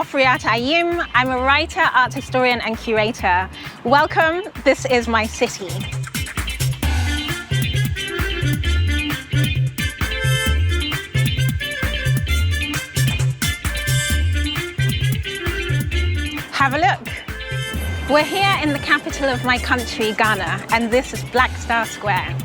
Oforiatta Ayim. I'm a writer, art historian, and curator. Welcome, this is my city. Have a look. We're here in the capital of my country, Ghana, and this is Black Star Square.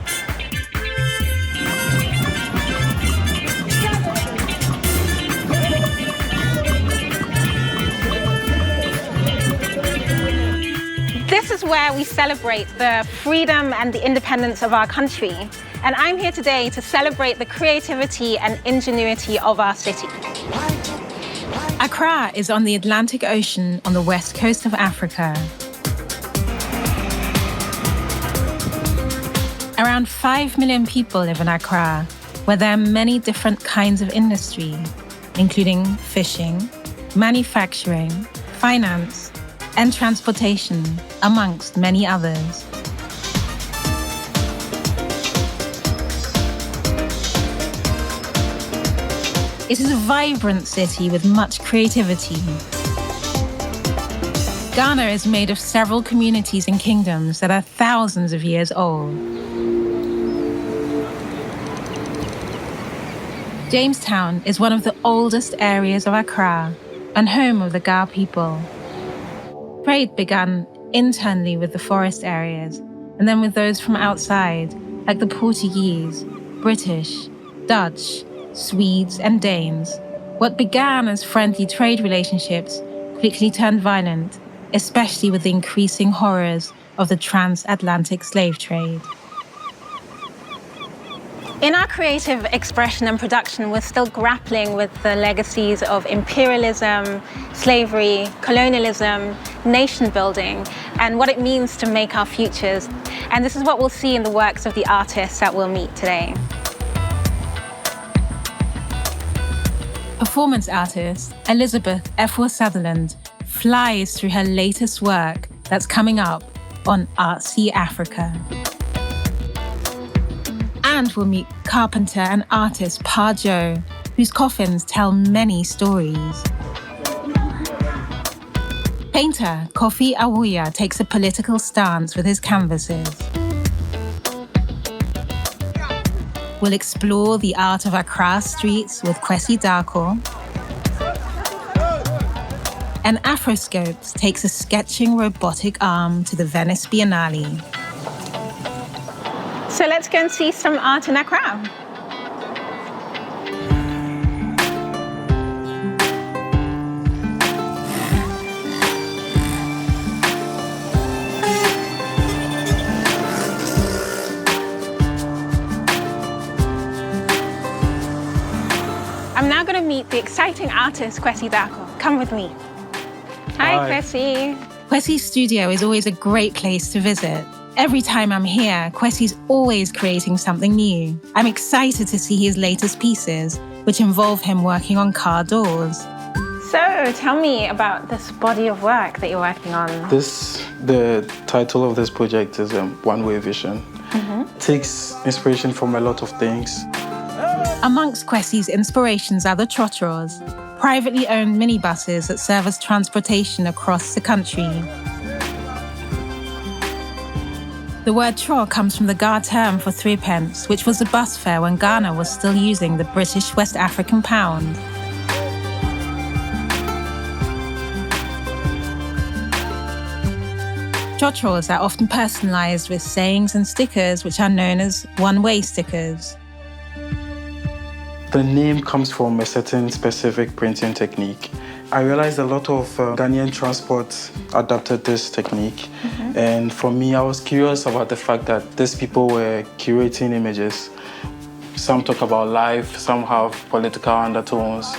This is where we celebrate the freedom and the independence of our country. And I'm here today to celebrate the creativity and ingenuity of our city. Accra is on the Atlantic Ocean on the west coast of Africa. Around 5 million people live in Accra, where there are many different kinds of industry, including fishing, manufacturing, finance, and transportation, amongst many others. It is a vibrant city with much creativity. Ghana is made of several communities and kingdoms that are thousands of years old. Jamestown is one of the oldest areas of Accra and home of the Ga people. Trade began internally with the forest areas and then with those from outside, like the Portuguese, British, Dutch, Swedes, and Danes. What began as friendly trade relationships quickly turned violent, especially with the increasing horrors of the transatlantic slave trade. In our creative expression and production, we're still grappling with the legacies of imperialism, slavery, colonialism, nation building, and what it means to make our futures. And this is what we'll see in the works of the artists that we'll meet today. Performance artist Elisabeth Efua Sutherland flies through her latest work that's coming up on Art.See.Africa. And we'll meet carpenter and artist Paa Joe, whose coffins tell many stories. Painter Kofi Awuya takes a political stance with his canvases. We'll explore the art of Accra streets with Kwasi Darko. And Afroscope takes a sketching robotic arm to the Venice Biennale. So let's go and see some art in Accra. I'm now going to meet the exciting artist, Kwasi Darko. Come with me. Hi, Kwasi. Kwasi's studio is always a great place to visit. Every time I'm here, Kwasi's always creating something new. I'm excited to see his latest pieces, which involve him working on car doors. So, tell me about this body of work that you're working on. The title of this project is One Way Vision. It takes inspiration from a lot of things. Amongst Kwasi's inspirations are the trotros, privately owned minibuses that serve as transportation across the country. The word tro comes from the Ga term for 3p, which was the bus fare when Ghana was still using the British West African pound. Trotros are often personalized with sayings and stickers which are known as one-way stickers. The name comes from a certain specific printing technique. I realized a lot of Ghanaian transport adopted this technique. And for me, I was curious about the fact that these people were curating images. Some talk about life, some have political undertones,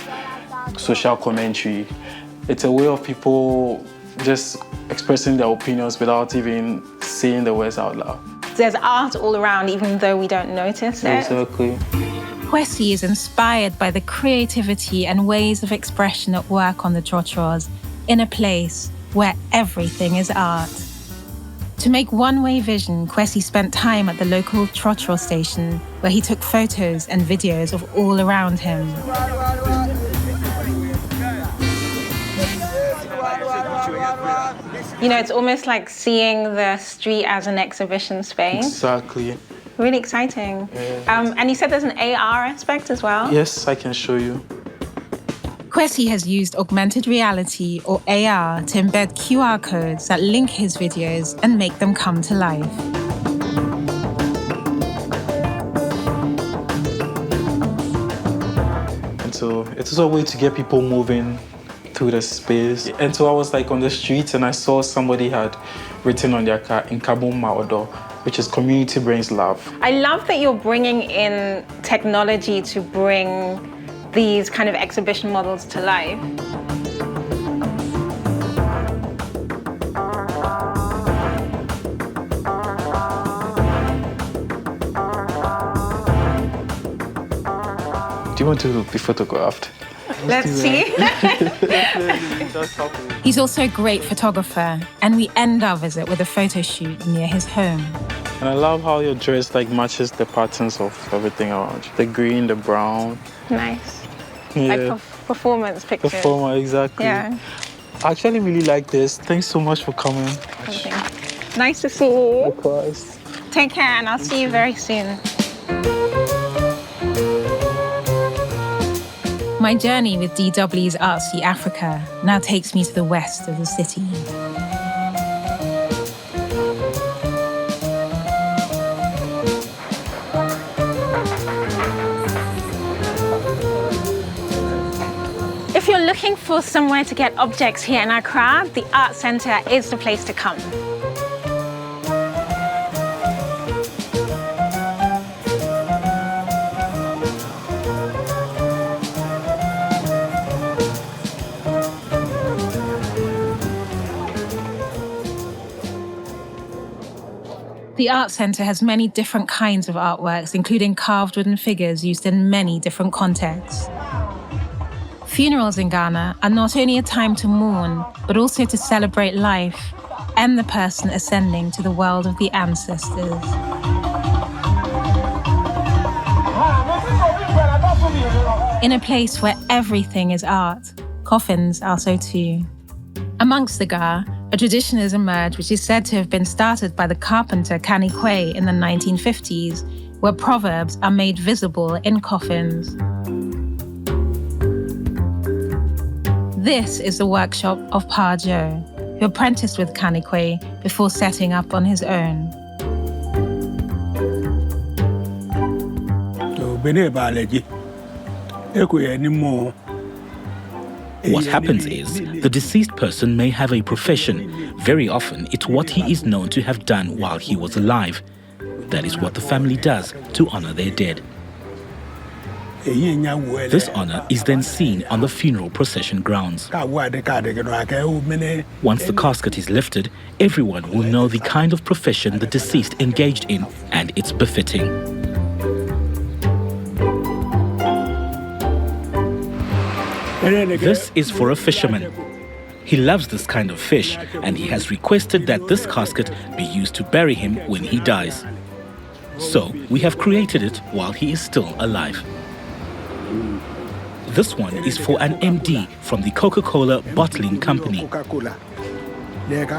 social commentary. It's a way of people just expressing their opinions without even saying the words out loud. There's art all around, even though we don't notice it. Exactly. Kwasi is inspired by the creativity and ways of expression at work on the trotros in a place where everything is art. To make one-way vision, Kwasi spent time at the local trotro station where he took photos and videos of all around him. You know, it's almost like seeing the street as an exhibition space. Exactly. Really exciting. And you said there's an AR aspect as well? Yes, I can show you. Kwasi has used augmented reality, or AR, to embed QR codes that link his videos and make them come to life. And so it is a way to get people moving through the space. And so I was like on the streets and I saw somebody had written on their car, Nkabum Maodo, which is community brings love. I love that you're bringing in technology to bring these kind of exhibition models to life. Do you want to be photographed? Let's see. He's also a great photographer, and we end our visit with a photo shoot near his home. And I love how your dress like matches the patterns of everything around you. The green, the brown. Nice. Yeah. Like performance pictures. Performer, exactly. Yeah. I actually really like this. Thanks so much for coming. Okay. Nice to see you. Likewise. Take care, and I'll see you very soon. My journey with DW's Art.See.Africa now takes me to the west of the city. If you're looking for somewhere to get objects here in Accra, the Art Centre is the place to come. The Art Centre has many different kinds of artworks, including carved wooden figures used in many different contexts. Funerals in Ghana are not only a time to mourn, but also to celebrate life and the person ascending to the world of the ancestors. In a place where everything is art, coffins are so too. Amongst the Ga, a tradition has emerged which is said to have been started by the carpenter Kanikwe in the 1950s, where proverbs are made visible in coffins. This is the workshop of Paa Joe, who apprenticed with Kanikwe before setting up on his own. What happens is, the deceased person may have a profession. Very often, it's what he is known to have done while he was alive. That is what the family does to honor their dead. This honor is then seen on the funeral procession grounds. Once the casket is lifted, everyone will know the kind of profession the deceased engaged in, and it's befitting. This is for a fisherman. He loves this kind of fish, and he has requested that this casket be used to bury him when he dies. So, we have created it while he is still alive. This one is for an MD from the Coca-Cola bottling company.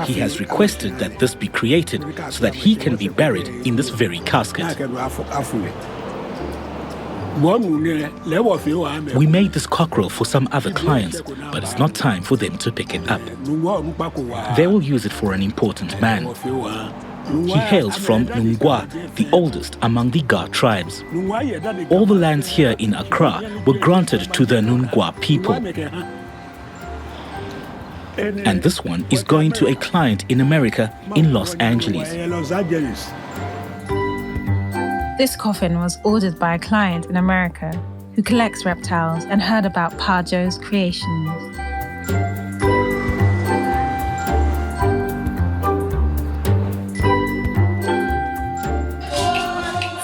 He has requested that this be created so that he can be buried in this very casket. We made this cockerel for some other clients, but it's not time for them to pick it up. They will use it for an important man. He hails from Nungwa, the oldest among the Ga tribes. All the lands here in Accra were granted to the Nungwa people. And this one is going to a client in America in Los Angeles. This coffin was ordered by a client in America who collects reptiles and heard about Paa Joe's creations.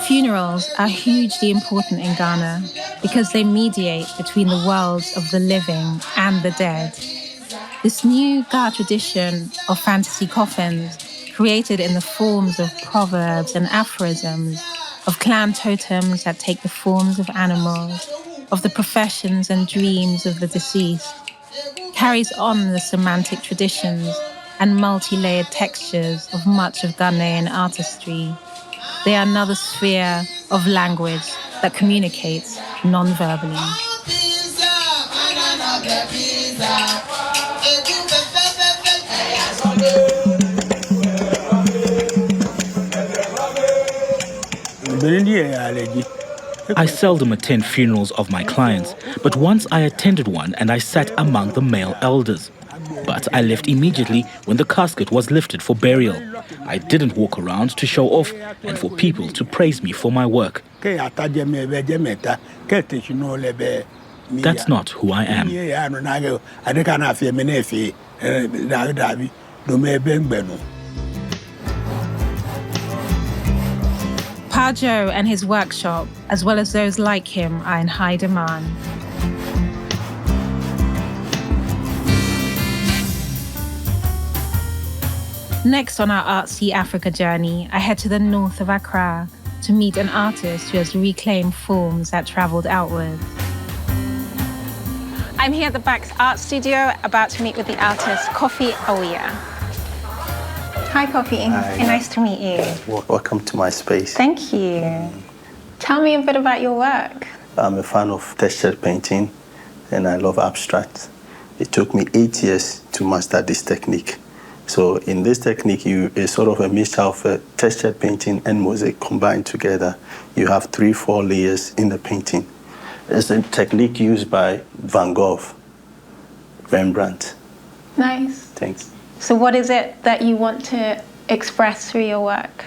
Funerals are hugely important in Ghana because they mediate between the worlds of the living and the dead. This new Ga tradition of fantasy coffins, created in the forms of proverbs and aphorisms, of clan totems that take the forms of animals, of the professions and dreams of the deceased, carries on the semantic traditions and multi-layered textures of much of Ghanaian artistry. They are another sphere of language that communicates non-verbally. I seldom attend funerals of my clients, but once I attended one and I sat among the male elders. But I left immediately when the casket was lifted for burial. I didn't walk around to show off and for people to praise me for my work. That's not who I am. Paa Joe and his workshop, as well as those like him, are in high demand. Next on our Art.See.Africa journey, I head to the north of Accra to meet an artist who has reclaimed forms that travelled outwards. I'm here at the Back's art studio, about to meet with the artist Kofi Awuya. Hi, Kofi. Hi. Nice to meet you. Welcome to my space. Thank you. Tell me a bit about your work. I'm a fan of textured painting and I love abstract. It took me 8 years to master this technique. So in this technique, it's sort of a mixture of textured painting and mosaic combined together. You have 3-4 layers in the painting. It's a technique used by Van Gogh, Rembrandt. Nice. Thanks. So what is it that you want to express through your work?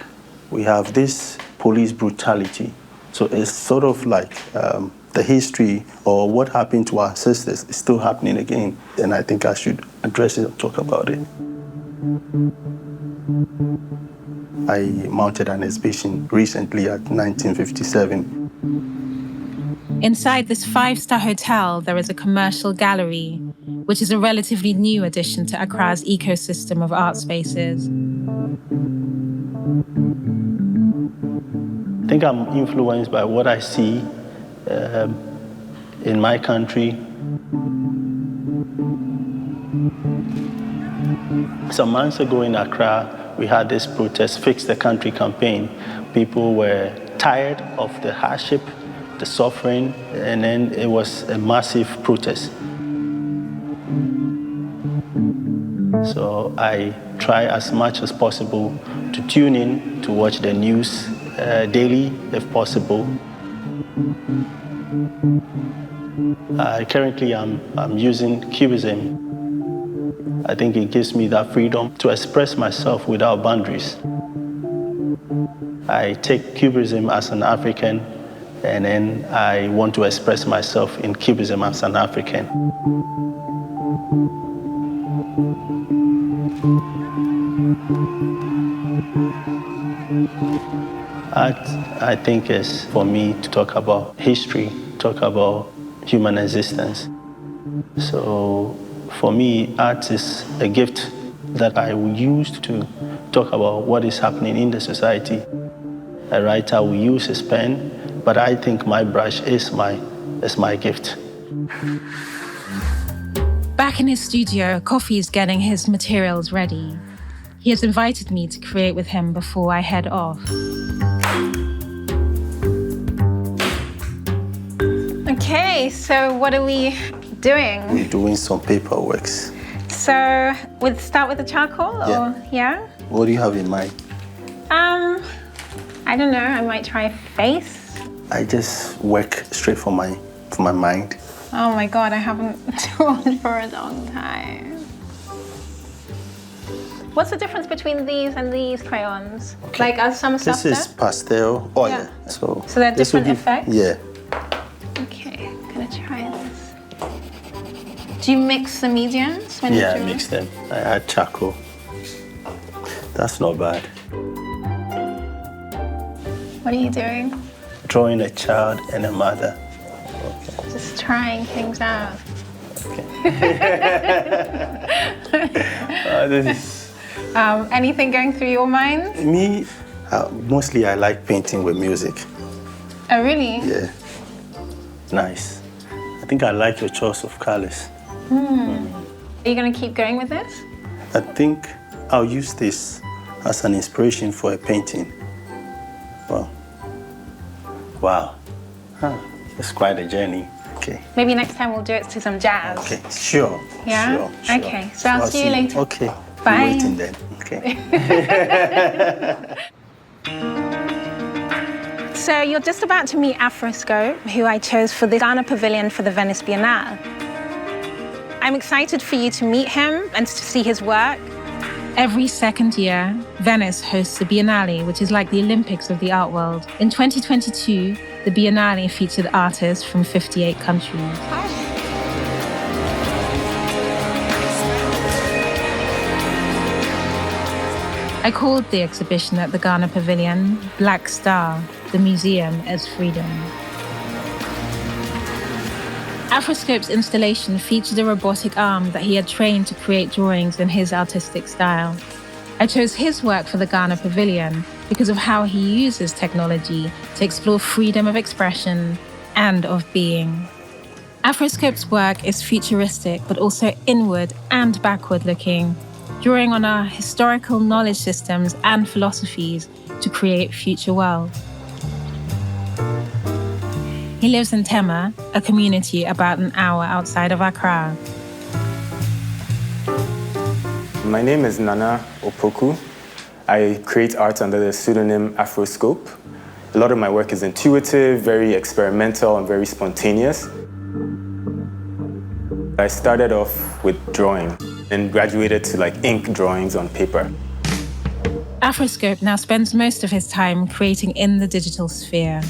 We have this police brutality. So it's sort of like the history or what happened to our ancestors is still happening again. And I think I should address it and talk about it. I mounted an exhibition recently at 1957. Inside this 5-star hotel, there is a commercial gallery, which is a relatively new addition to Accra's ecosystem of art spaces. I think I'm influenced by what I see in my country. Some months ago in Accra, we had this protest, Fix the Country campaign. People were tired of the hardship, the suffering, and then it was a massive protest. So I try as much as possible to tune in, to watch the news daily, if possible. Currently, I'm using cubism. I think it gives me that freedom to express myself without boundaries. I take cubism as an African, and then I want to express myself in cubism as an African. Art, I think, is for me to talk about history, talk about human existence. So for me, art is a gift that I will use to talk about what is happening in the society. A writer will use his pen, but I think my brush is my gift. Back in his studio, Kofi is getting his materials ready. He has invited me to create with him before I head off. Okay, so what are we doing? We're doing some paperwork. So we'll start with the charcoal, or yeah? What do you have in mind? I don't know, I might try face. I just work straight from my mind. Oh my God, I haven't drawn for a long time. What's the difference between these and these crayons? Okay. Like, are some softer? This is pastel oil. Yeah. So they're different effects? Yeah. Okay, I'm gonna try this. Do you mix the mediums when you do I mix them. I add charcoal. That's not bad. What are you doing? Drawing a child and a mother. Okay. Just trying things out. Okay. This is... Anything going through your mind? Me, mostly I like painting with music. Oh, really? Yeah. Nice. I think I like your choice of colors. Are you going to keep going with this? I think I'll use this as an inspiration for a painting. Wow. It's quite a journey. Okay. Maybe next time we'll do it to some jazz. Okay, sure. Yeah? Sure. Okay, so I'll see you later. Okay. Bye. Waiting then. Okay. So you're just about to meet Afroscope, who I chose for the Ghana Pavilion for the Venice Biennale. I'm excited for you to meet him and to see his work. Every second year, Venice hosts the Biennale, which is like the Olympics of the art world. In 2022, the Biennale featured artists from 58 countries. I called the exhibition at the Ghana Pavilion Black Star, the museum as freedom. Afroscope's installation featured a robotic arm that he had trained to create drawings in his artistic style. I chose his work for the Ghana Pavilion because of how he uses technology to explore freedom of expression and of being. Afroscope's work is futuristic, but also inward and backward-looking, drawing on our historical knowledge systems and philosophies to create future worlds. He lives in Tema, a community about an hour outside of Accra. My name is Nana Opoku. I create art under the pseudonym Afroscope. A lot of my work is intuitive, very experimental, and very spontaneous. I started off with drawing and graduated to ink drawings on paper. Afroscope now spends most of his time creating in the digital sphere.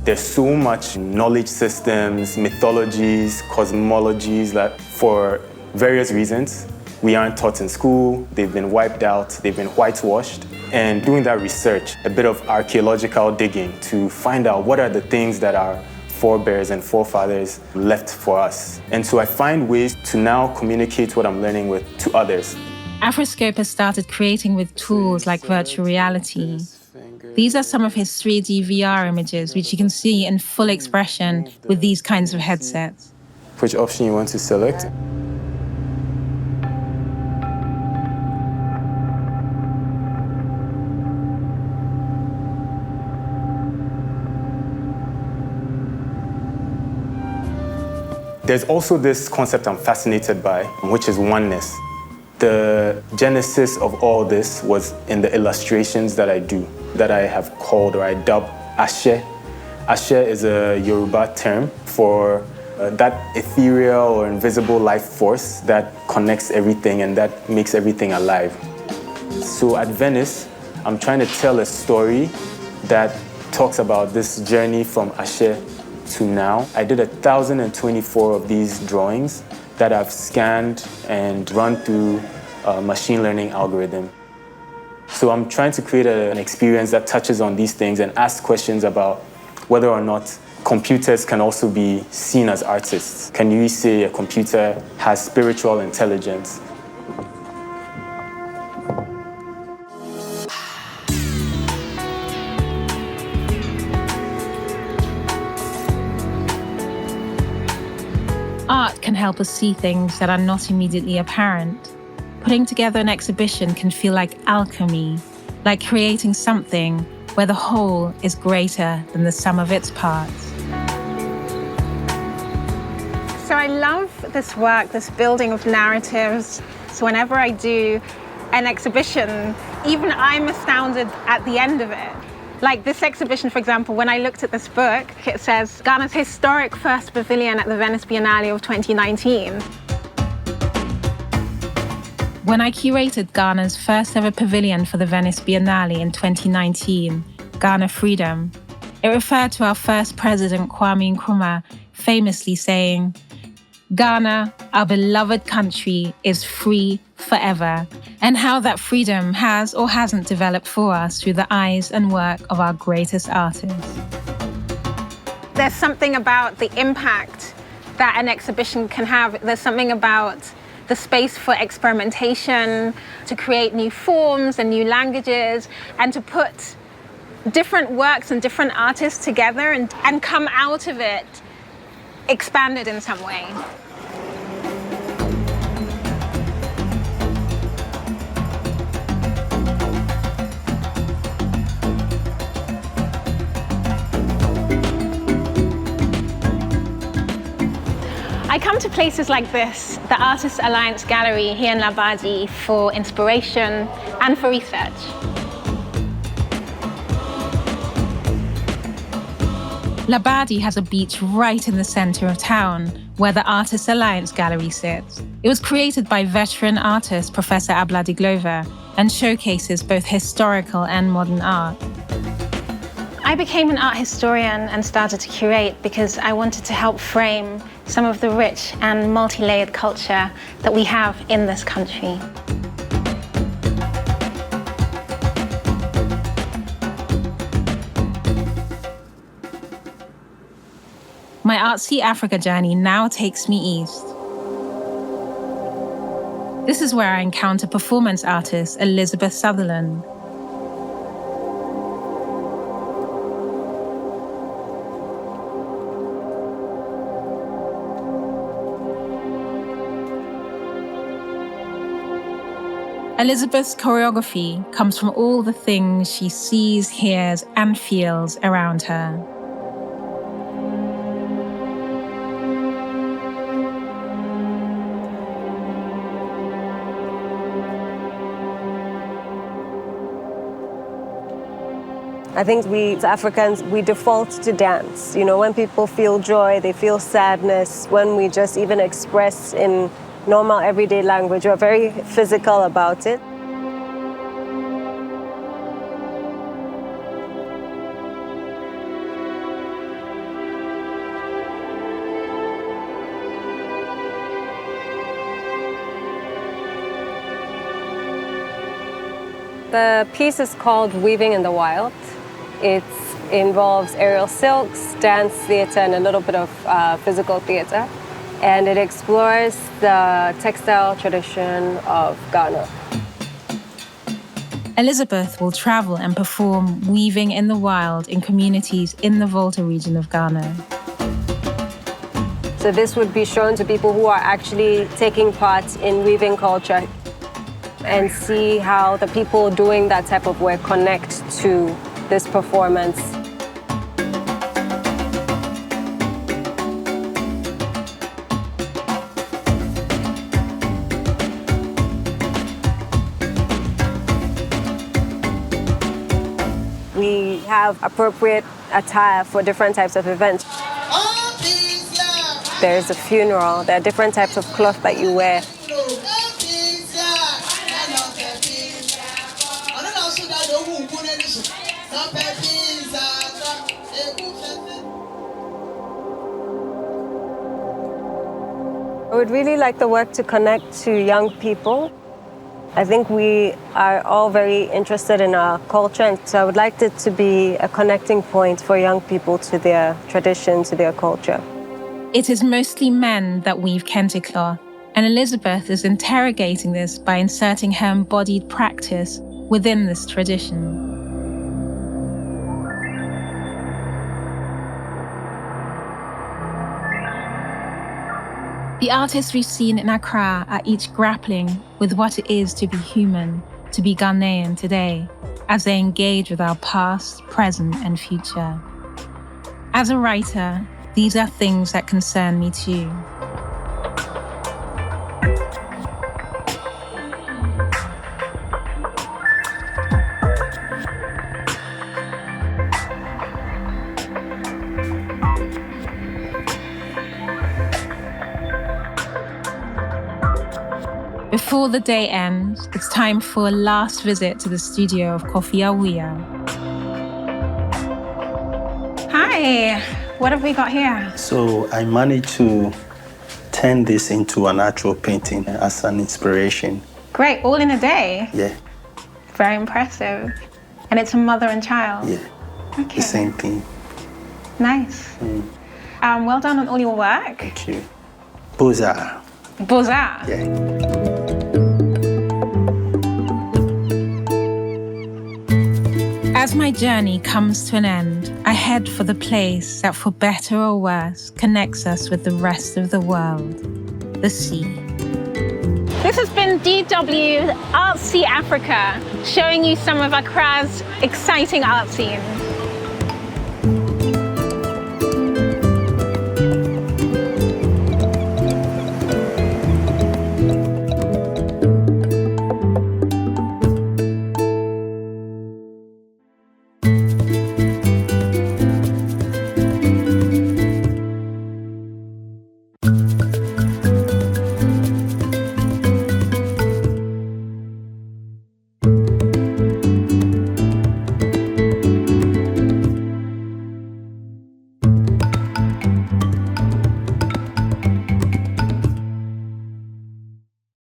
There's so much knowledge systems, mythologies, cosmologies that for various reasons we aren't taught in school, they've been wiped out, they've been whitewashed. And doing that research, a bit of archaeological digging to find out what are the things that our forebears and forefathers left for us. And so I find ways to now communicate what I'm learning to others. Afroscope has started creating with tools like virtual reality. These are some of his 3D VR images, which you can see in full expression with these kinds of headsets. Which option you want to select? There's also this concept I'm fascinated by, which is oneness. The genesis of all this was in the illustrations that I do, that I have called, or I dub, Ashe. Ashe is a Yoruba term for that ethereal or invisible life force that connects everything and that makes everything alive. So at Venice, I'm trying to tell a story that talks about this journey from Ashe to now. I did 1,024 of these drawings that I've scanned and run through a machine learning algorithm. So I'm trying to create an experience that touches on these things and ask questions about whether or not computers can also be seen as artists. Can you say a computer has spiritual intelligence? Art can help us see things that are not immediately apparent. Putting together an exhibition can feel like alchemy, like creating something where the whole is greater than the sum of its parts. So I love this work, this building of narratives. So whenever I do an exhibition, even I'm astounded at the end of it. Like this exhibition, for example, when I looked at this book, it says Ghana's historic first pavilion at the Venice Biennale of 2019. When I curated Ghana's first ever pavilion for the Venice Biennale in 2019, Ghana Freedom, it referred to our first president, Kwame Nkrumah, famously saying, "Ghana, our beloved country, is free forever," and how that freedom has or hasn't developed for us through the eyes and work of our greatest artists. There's something about the impact that an exhibition can have. There's something about the space for experimentation, to create new forms and new languages, and to put different works and different artists together and come out of it expanded in some way. I come to places like this, the Artists Alliance Gallery here in Labadi, for inspiration and for research. Labadi has a beach right in the center of town, where the Artists Alliance Gallery sits. It was created by veteran artist Professor Abladi Glover and showcases both historical and modern art. I became an art historian and started to curate because I wanted to help frame some of the rich and multi-layered culture that we have in this country. My Art.See.Africa journey now takes me east. This is where I encounter performance artist Elisabeth Sutherland. Elisabeth's choreography comes from all the things she sees, hears, and feels around her. I think we as Africans, we default to dance. You know, when people feel joy, they feel sadness. When we just even express in normal everyday language, we're very physical about it. The piece is called Weaving in the Wild. It involves aerial silks, dance theater, and a little bit of physical theater. And it explores the textile tradition of Ghana. Elisabeth will travel and perform Weaving in the Wild in communities in the Volta region of Ghana. So this would be shown to people who are actually taking part in weaving culture and see how the people doing that type of work connect to this performance. We have appropriate attire for different types of events. There's a funeral, there are different types of cloth that you wear. I would really like the work to connect to young people. I think we are all very interested in our culture, and so I would like it to be a connecting point for young people to their tradition, to their culture. It is mostly men that weave kente cloth, and Elisabeth is interrogating this by inserting her embodied practice within this tradition. The artists we've seen in Accra are each grappling with what it is to be human, to be Ghanaian today, as they engage with our past, present, and future. As a writer, these are things that concern me too. Before the day ends, it's time for a last visit to the studio of Kofi Awuya. Hi, what have we got here? So I managed to turn this into an actual painting as an inspiration. Great, all in a day? Yeah. Very impressive. And it's a mother and child? Yeah. Okay. The same thing. Nice. Well done on all your work. Thank you. Beaux-Arts. Beaux-Arts? Yeah. As my journey comes to an end, I head for the place that, for better or worse, connects us with the rest of the world, the sea. This has been DW Art.See.Africa, showing you some of Accra's exciting art scenes.